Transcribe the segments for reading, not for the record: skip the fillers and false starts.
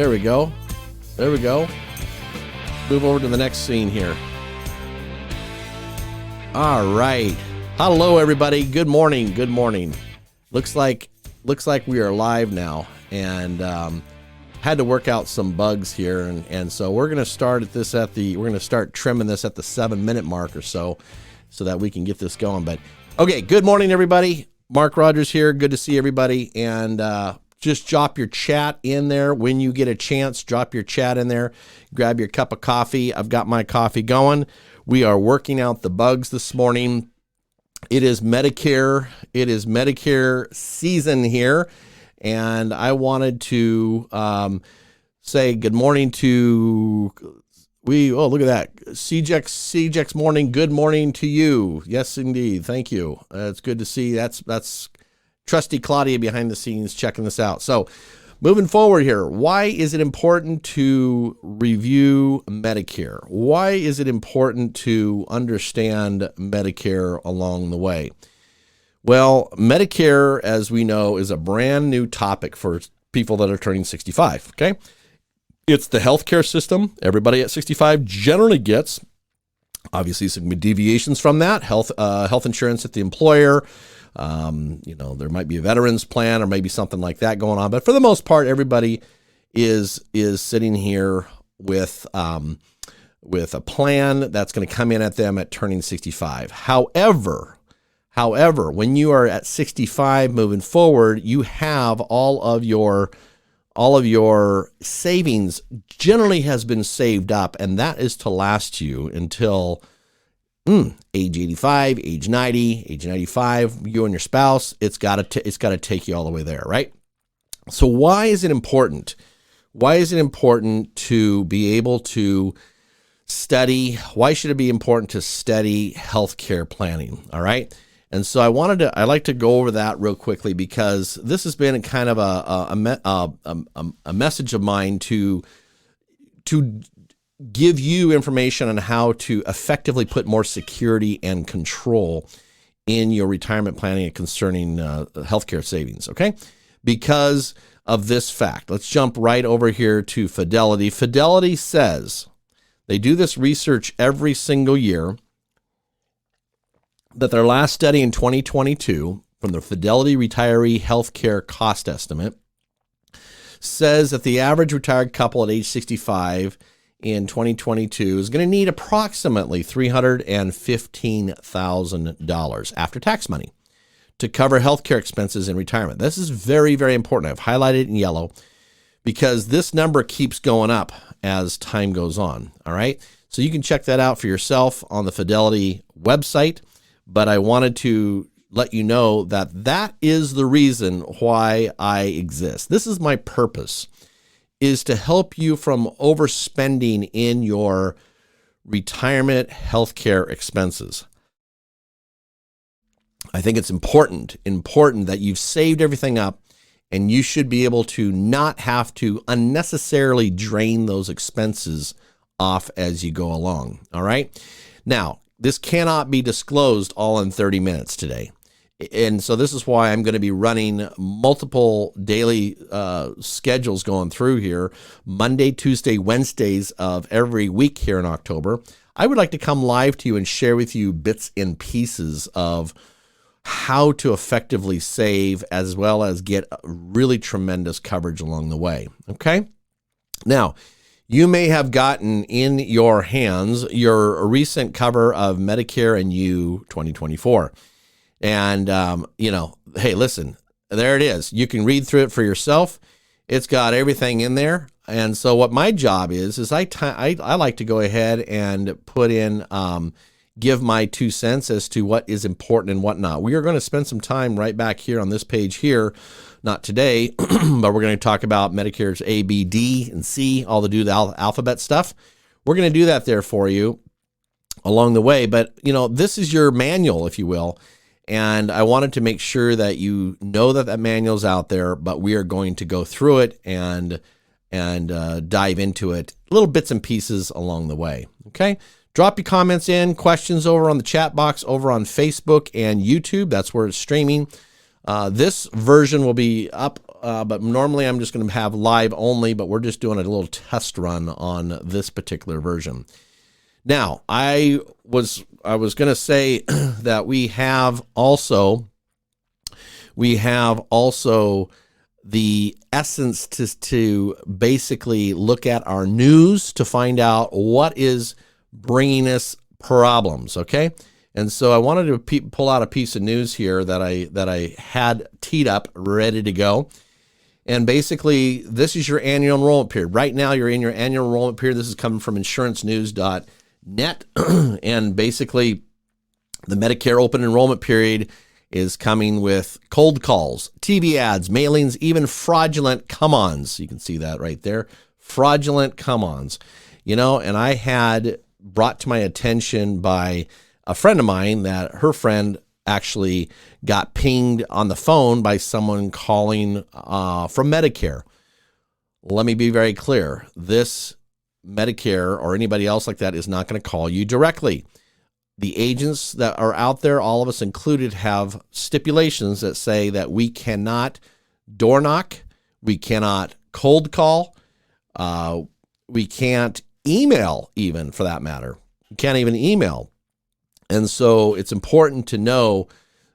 There we go. There we go. Move over to the next scene here. All right. Hello, everybody. Good morning. Good morning. Looks like we are live now, and had to work out some bugs here, and so we're gonna start trimming this at the 7-minute mark or so that we can get this going. But okay, good morning, everybody. Mark Rogers here. Good to see everybody, and just drop your chat in there when you get a chance. Drop your chat in there. Grab your cup of coffee. I've got my coffee going. We are working out the bugs this morning. It is Medicare. It is Medicare season here, and I wanted to say good morning to look at that. CJX morning. Good morning to you. Yes, indeed. Thank you. It's good to see. That's trusty Claudia behind the scenes checking this out. So moving forward here, why is it important to review Medicare? Why is it important to understand Medicare along the way? Well, Medicare, as we know, is a brand new topic for people that are turning 65, okay? It's the healthcare system everybody at 65 generally gets. Obviously, some deviations from that. Health insurance at the employer. There might be a veterans plan or maybe something like that going on, but for the most part, everybody is sitting here with a plan that's going to come in at them at turning 65. However, when you are at 65 moving forward, you have all of your savings generally has been saved up, and that is to last you until age 85, age 90, age 95, you and your spouse. It's got to take you all the way there, right? So why is it important? Why is it important to be able to study? Why should it be important to study healthcare planning? All right. And so I like to go over that real quickly, because this has been kind of a message of mine to give you information on how to effectively put more security and control in your retirement planning concerning healthcare savings, okay? Because of this fact. Let's jump right over here to Fidelity. Fidelity says, they do this research every single year, that their last study in 2022 from the Fidelity Retiree Healthcare Cost Estimate says that the average retired couple at age 65 in 2022 is going to need approximately $315,000 after tax money to cover healthcare expenses in retirement. This is very, very important. I've highlighted it in yellow because this number keeps going up as time goes on. All right. So you can check that out for yourself on the Fidelity website, but I wanted to let you know that that is the reason why I exist. This is my purpose, is to help you from overspending in your retirement healthcare expenses. I think it's important that you've saved everything up, and you should be able to not have to unnecessarily drain those expenses off as you go along. All right. Now, this cannot be disclosed all in 30 minutes today. And so this is why I'm going to be running multiple daily schedules going through here, Monday, Tuesday, Wednesdays of every week here in October. I would like to come live to you and share with you bits and pieces of how to effectively save, as well as get really tremendous coverage along the way. Okay. Now, you may have gotten in your hands your recent cover of Medicare and You 2024. And, hey, listen, there it is. You can read through it for yourself. It's got everything in there. And so what my job is I like to go ahead and put in, give my 2 cents as to what is important and what not. We are going to spend some time right back here on this page here, not today, but we're going to talk about Medicare's A, B, D, and C, all the alphabet stuff. We're going to do that there for you along the way. But, this is your manual, if you will. And I wanted to make sure that you know that manual's out there, but we are going to go through it and dive into it, little bits and pieces along the way. Okay. Drop your comments in, questions over on the chat box over on Facebook and YouTube. That's where it's streaming. This version will be up, but normally I'm just going to have live only, but we're just doing a little test run on this particular version. Now, I was going to say that we have also the essence to basically look at our news to find out what is bringing us problems, okay? And so I wanted to pull out a piece of news here that I had teed up, ready to go. And basically, this is your annual enrollment period. Right now, you're in your annual enrollment period. This is coming from insurancenews.net. And basically, the Medicare open enrollment period is coming with cold calls, TV ads, mailings, even fraudulent come-ons. You can see that right there. Fraudulent come-ons. You know, and I had brought to my attention by a friend of mine that her friend actually got pinged on the phone by someone calling from Medicare. Let me be very clear. This Medicare or anybody else like that is not going to call you directly. The agents that are out there, all of us included, have stipulations that say that we cannot door knock, we cannot cold call, we can't email even, for that matter. You can't even email. And so it's important to know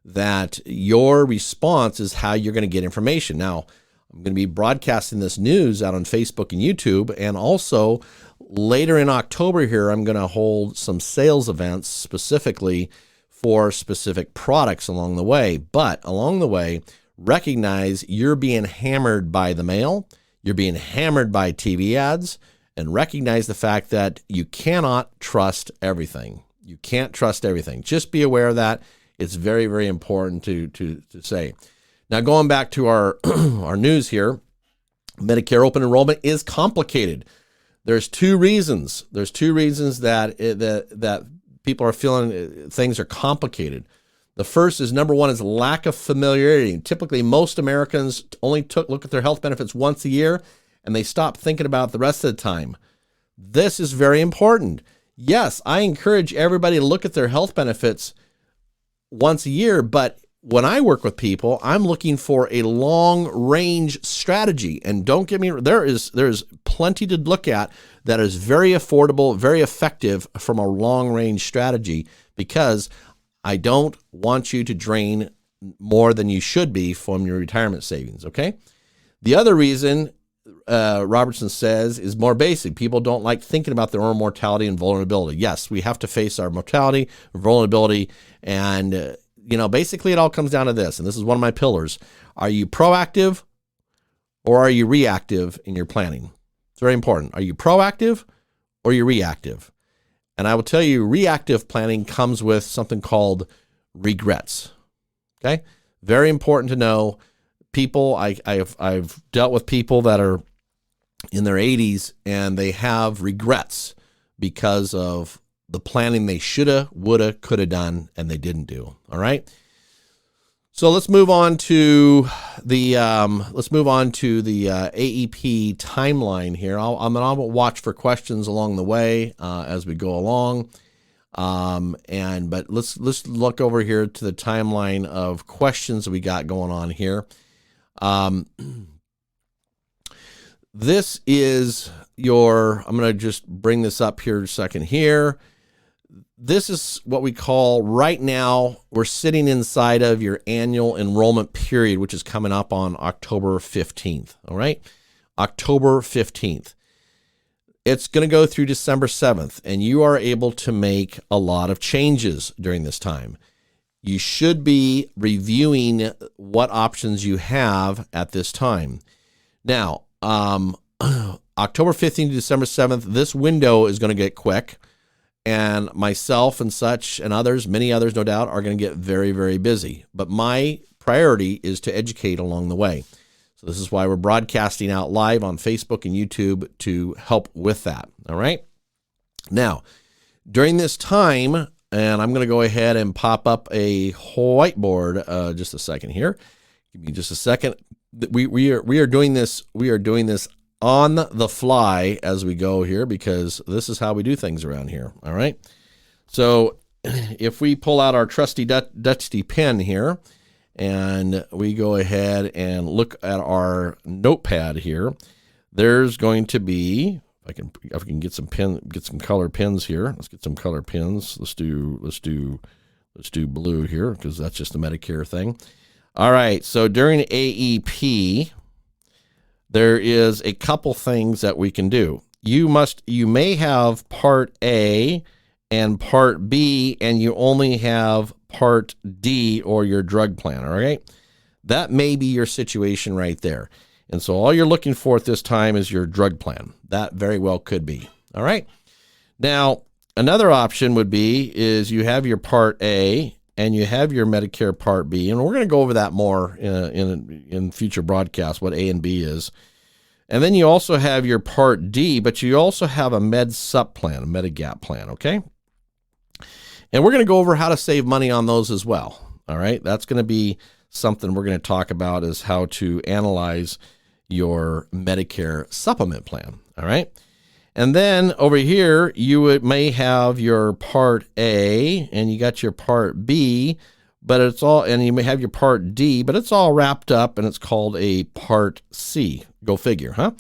that your response is how you're going to get information. Now, I'm going to be broadcasting this news out on Facebook and YouTube, and also later in October here, I'm going to hold some sales events specifically for specific products along the way. But along the way, recognize you're being hammered by the mail, you're being hammered by TV ads, and recognize the fact that you cannot trust everything. You can't trust everything. Just be aware of that. It's very, very important to say. Now, going back to our our news here, Medicare open enrollment is complicated. There's two reasons. There's two reasons that people are feeling things are complicated. The first is, number one, is lack of familiarity. Typically, most Americans only look at their health benefits once a year, and they stop thinking about it the rest of the time. This is very important. Yes, I encourage everybody to look at their health benefits once a year, but when I work with people, I'm looking for a long-range strategy. And don't get me wrong, there's plenty to look at that is very affordable, very effective from a long-range strategy, because I don't want you to drain more than you should be from your retirement savings, okay? The other reason, Robertson says, is more basic. People don't like thinking about their own mortality and vulnerability. Yes, we have to face our mortality, vulnerability, and basically it all comes down to this, and this is one of my pillars. Are you proactive or are you reactive in your planning? It's very important. Are you proactive or are you reactive? And I will tell you, reactive planning comes with something called regrets. Okay? Very important to know. People, I've dealt with people that are in their 80s and they have regrets because of the planning they shoulda, woulda, coulda done, and they didn't do. All right. So let's move on to the AEP timeline here. I'll watch for questions along the way as we go along. But let's look over here to the timeline of questions that we got going on here. This is I'm going to just bring this up here a second here. This is what we call, right now, we're sitting inside of your annual enrollment period, which is coming up on October 15th. All right. October 15th. It's going to go through December 7th, and you are able to make a lot of changes during this time. You should be reviewing what options you have at this time. Now, October 15th to December 7th, this window is going to get quick, and myself and such and others, many others no doubt, are going to get very, very busy. But my priority is to educate along the way. So this is why we're broadcasting out live on Facebook and YouTube to help with that. All right. Now, during this time, and I'm going to go ahead and pop up a whiteboard just a second here. Give me just a second. We are doing this. We are doing this on the fly as we go here, because this is how we do things around here. All right. So if we pull out our trusty Dusty pen here, and we go ahead and look at our notepad here, there's going to be, if I can get some color pins here. Let's get some color pins. Let's do blue here because that's just the Medicare thing. All right. So during AEP, there is a couple things that we can do. You may have Part A and Part B, and you only have Part D or your drug plan. All right. That may be your situation right there. And so all you're looking for at this time is your drug plan. That very well could be. All right. Now, another option would be is you have your Part A and you have your Medicare Part B. And we're going to go over that more in future broadcasts, what A and B is. And then you also have your Part D, but you also have a Med Sup plan, a Medigap plan, okay? And we're going to go over how to save money on those as well. All right. That's going to be something we're going to talk about, is how to analyze your Medicare supplement plan. All right. And then over here, may have your Part A and you got your Part B, but and you may have your Part D, but it's all wrapped up and it's called a Part C. Go figure, huh?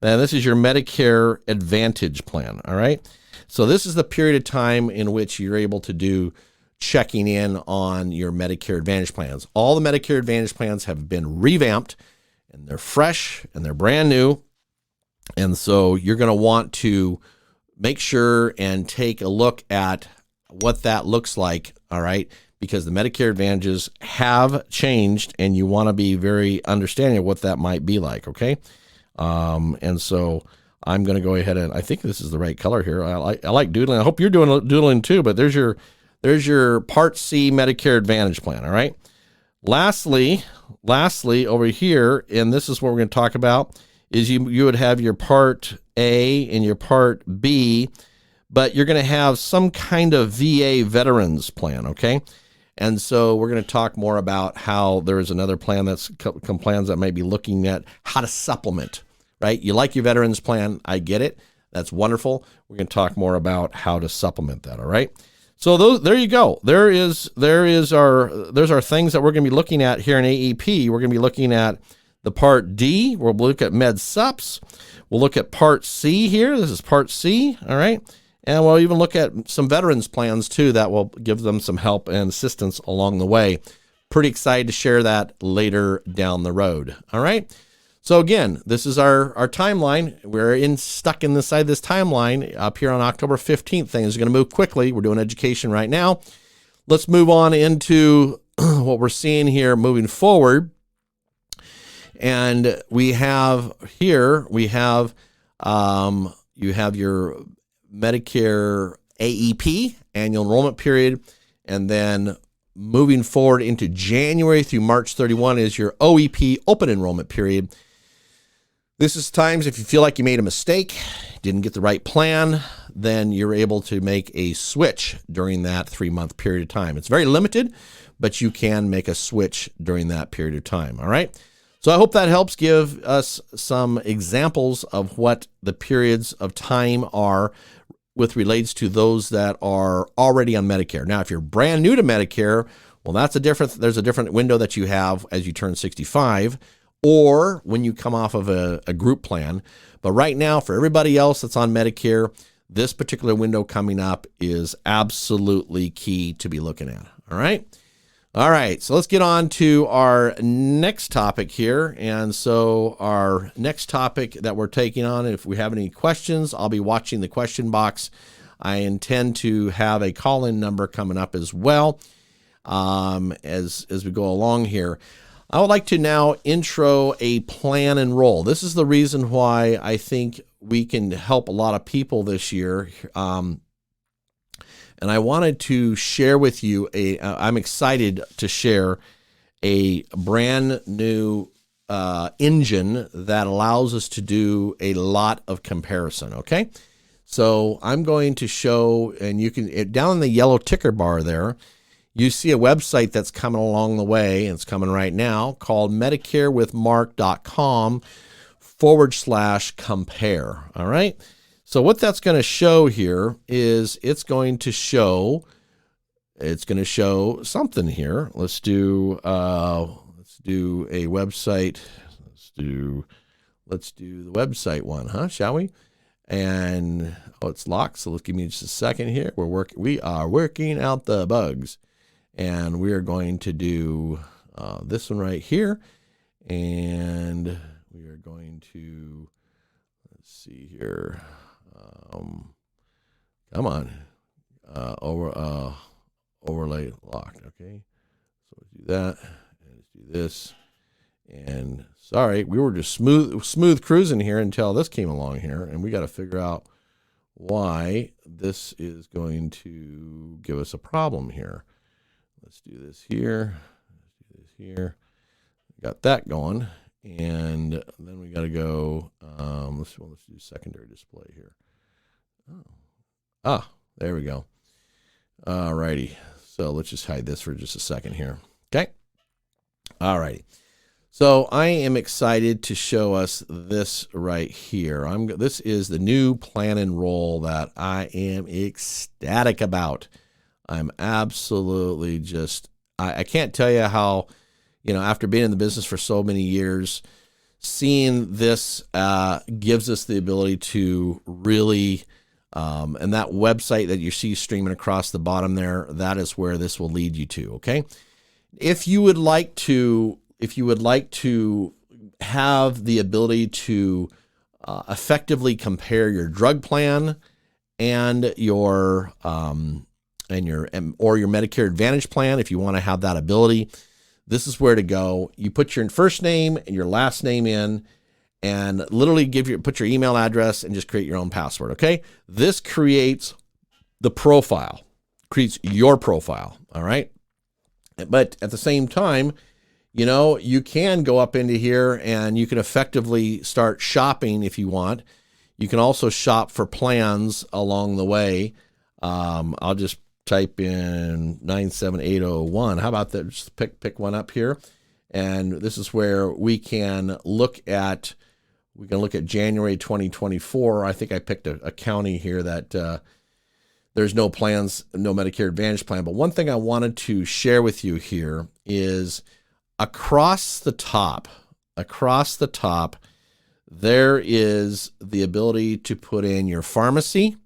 Now this is your Medicare Advantage plan. All right. So this is the period of time in which you're able to do checking in on your Medicare Advantage plans. All the Medicare Advantage plans have been revamped, and they're fresh and they're brand new. And so you're going to want to make sure and take a look at what that looks like. All right. Because the Medicare Advantages have changed and you want to be very understanding of what that might be like. Okay. And so I'm going to go ahead and I think this is the right color here. I like doodling. I hope you're doing doodling too, but there's your Part C Medicare Advantage plan. All right. Lastly, over here, and this is what we're going to talk about, is you would have your Part A and your Part B, but you're going to have some kind of VA veterans plan. Okay. And so we're going to talk more about how there is another plan plans that may be looking at how to supplement, right? You like your veterans plan. I get it. That's wonderful. We're going to talk more about how to supplement that. All right. So there you go. There's our things that we're going to be looking at here in AEP. We're going to be looking at the Part D. We'll look at Med Sups. We'll look at Part C here. This is Part C. All right. And we'll even look at some veterans plans too that will give them some help and assistance along the way. Pretty excited to share that later down the road. All right. So again, this is our timeline. We're stuck inside this timeline up here on October 15th. Things are going to move quickly. We're doing education right now. Let's move on into what we're seeing here moving forward. And we have here, you have your Medicare AEP, annual enrollment period, and then moving forward into January through March 31 is your OEP, open enrollment period. This is times if you feel like you made a mistake, didn't get the right plan, then you're able to make a switch during that 3-month period of time. It's very limited, but you can make a switch during that period of time. All right. So I hope that helps give us some examples of what the periods of time are with relates to those that are already on Medicare. Now, if you're brand new to Medicare, well, there's a different window that you have as you turn 65 or when you come off of a group plan. But right now, for everybody else that's on Medicare, this particular window coming up is absolutely key to be looking at. All right. All right, so let's get on to our next topic here. And so our next topic that we're taking on, if we have any questions, I'll be watching the question box. I intend to have a call-in number coming up as well as we go along here. I would like to now intro a plan enroll. This is the reason why I think we can help a lot of people this year. And I wanted to share with you I'm excited to share a brand new engine that allows us to do a lot of comparison. Okay. So I'm going to show, and you can, down in the yellow ticker bar there, you see a website that's coming along the way, and it's coming right now, called medicarewithmark.com/compare. All right. So what that's going to show here is it's going to show it's going to show something here. Let's do a website. Let's do the website one, huh? Shall we? And it's locked, so let's give me just a second here. We are working out the bugs, and we are going to do this one right here, and we are going to, let's see here. Come on, overlay locked. Okay, so let's do that, and let's do this. And sorry, we were just smooth cruising here until this came along here, and we got to figure out why this is going to give us a problem here. Let's do this here. Let's do this here. Got that going, and then we got to go. Let's do secondary display here. There we go. All righty. So let's just hide this for just a second here. Okay. All righty. So I am excited to show us this right here. This is the new plan enroll that I am ecstatic about. I'm absolutely just, I can't tell you how, after being in the business for so many years, seeing this gives us the ability to really, and that website that you see streaming across the bottom there, that is where this will lead you to, okay? If you would like to have the ability to effectively compare your drug plan and your Medicare Advantage plan, if you want to have that ability, this is where to go. You put your first name and your last name in, and literally put your email address and just create your own password. Okay, this creates the profile, creates your profile. All right, but at the same time, you can go up into here and you can effectively start shopping if you want. You can also shop for plans along the way. I'll just type in 97801. How about that? Just pick one up here. And this is where we can look at January 2024. I think I picked a county here that there's no plans, no Medicare Advantage plan. But one thing I wanted to share with you here is across the top, there is the ability to put in your pharmacy,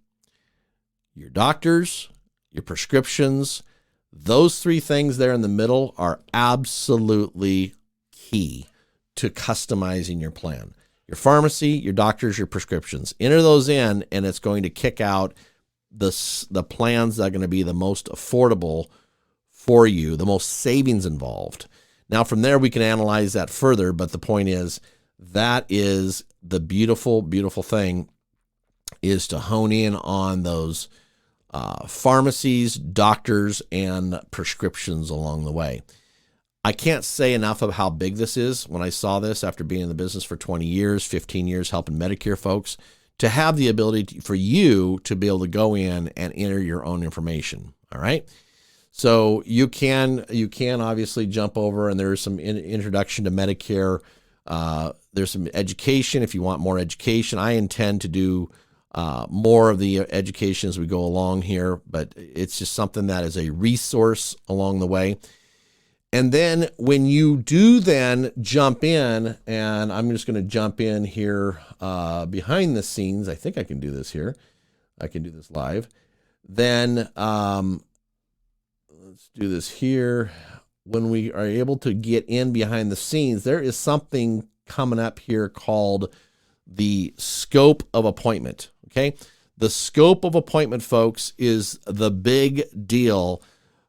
your doctors, your prescriptions. Those three things there in the middle are absolutely key to customizing your plan. Your pharmacy, your doctors, your prescriptions. Enter those in, and it's going to kick out the plans that are going to be the most affordable for you, the most savings involved. Now, from there, we can analyze that further, but the point is, that is the beautiful, beautiful thing, is to hone in on those pharmacies, doctors, and prescriptions along the way. I can't say enough of how big this is. When I saw this after being in the business for 20 years, 15 years helping Medicare folks, to have the ability for you to be able to go in and enter your own information, all right? So you can obviously jump over, and there's some introduction to Medicare. There's some education if you want more education. I intend to do more of the education as we go along here, but it's just something that is a resource along the way. And then when you do then jump in, and I'm just going to jump in here behind the scenes. I think I can do this here. I can do this live. Then let's do this here. When we are able to get in behind the scenes, there is something coming up here called the scope of appointment. Okay. The scope of appointment, folks, is the big deal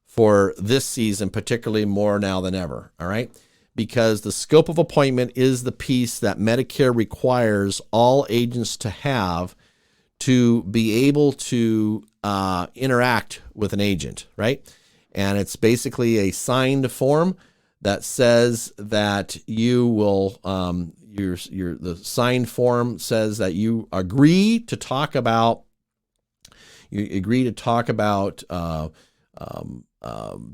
for this season, particularly more now than ever. All right. Because the scope of appointment is the piece that Medicare requires all agents to have to be able to interact with an agent, right? And it's basically a signed form that says that you will, the signed form says that you agree to talk about,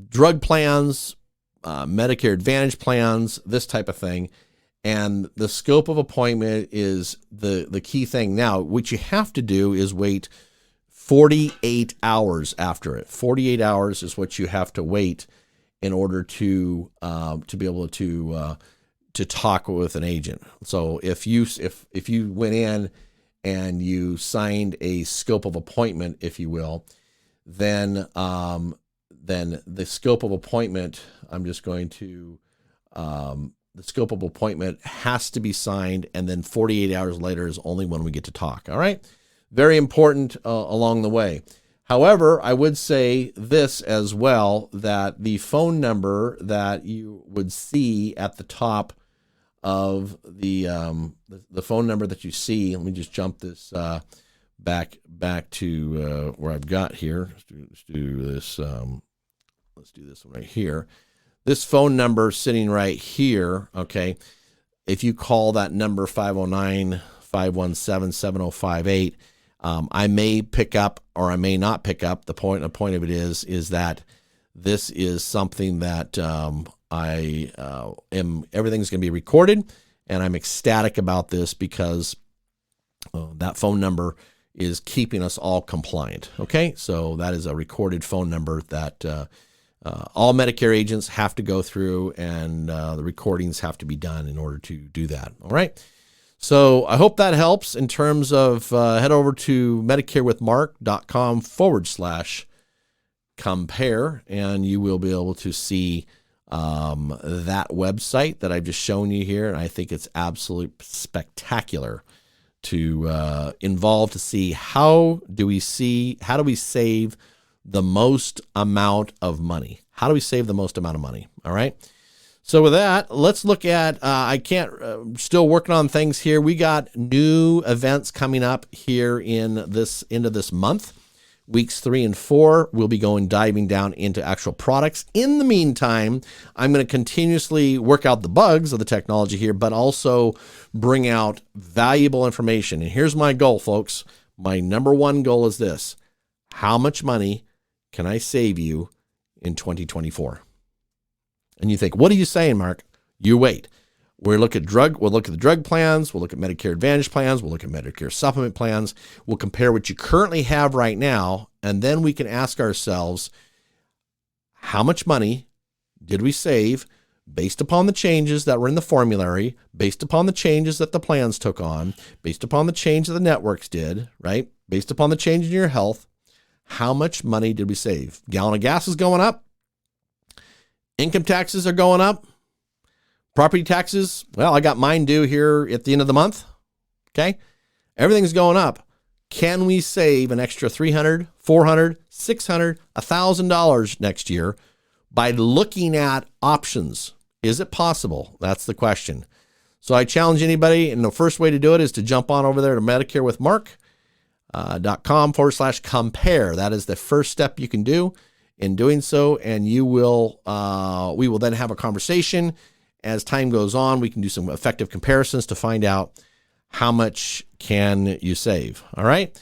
drug plans, Medicare Advantage plans, this type of thing. And the scope of appointment is the key thing. Now, what you have to do is wait 48 hours after it. 48 hours is what you have to wait in order to be able to talk with an agent. So if you went in and you signed a scope of appointment, if you will, then the scope of appointment, the scope of appointment has to be signed, and then 48 hours later is only when we get to talk. All right. Very important along the way. However, I would say this as well, that the phone number that you would see at the top of the phone number that you see, let me just jump this back to where I've got here. Let's do this. Let's do this one right here. This phone number sitting right here, okay, if you call that number 509-517-7058, I may pick up or I may not pick up. The point of it is that this is something that everything's going to be recorded, and I'm ecstatic about this because that phone number is keeping us all compliant. Okay, so that is a recorded phone number that all Medicare agents have to go through, and the recordings have to be done in order to do that. All right. So I hope that helps in terms of head over to medicarewithmark.com/compare, and you will be able to see that website that I've just shown you here. And I think it's absolutely spectacular to involve to see how do we save the most amount of money. How do we save the most amount of money? All right. So with that, let's look at, still working on things here. We got new events coming up here in this end of this month. Weeks 3 and 4, we'll be diving down into actual products. In the meantime, I'm going to continuously work out the bugs of the technology here, but also bring out valuable information. And here's my goal, folks. My number one goal is this: how much money can I save you in 2024? And you think, what are you saying, Mark? You wait. We'll look at the drug plans. We'll look at Medicare Advantage plans. We'll look at Medicare supplement plans. We'll compare what you currently have right now. And then we can ask ourselves, how much money did we save based upon the changes that were in the formulary, based upon the changes that the plans took on, based upon the change that the networks did, right? Based upon the change in your health, how much money did we save? Gallon of gas is going up. Income taxes are going up. Property taxes, well, I got mine due here at the end of the month. Okay. Everything's going up. Can we save an extra $300, $400, $600, $1,000 next year by looking at options? Is it possible? That's the question. So I challenge anybody, and the first way to do it is to jump on over there to medicarewithmark.com/compare. That is the first step you can do in doing so, and we will then have a conversation. As time goes on, we can do some effective comparisons to find out how much can you save. All right.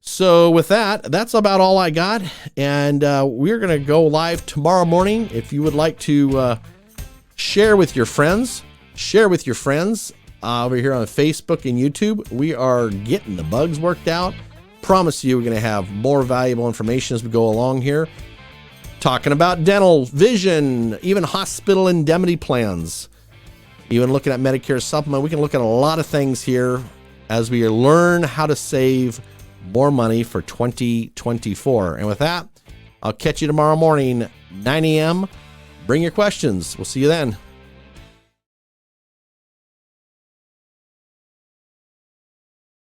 So with that, that's about all I got. And we're going to go live tomorrow morning. If you would like to share with your friends over here on Facebook and YouTube. We are getting the bugs worked out. Promise you we're going to have more valuable information as we go along here. Talking about dental, vision, even hospital indemnity plans, even looking at Medicare supplement. We can look at a lot of things here as we learn how to save more money for 2024. And with that, I'll catch you tomorrow morning, 9 a.m. Bring your questions. We'll see you then.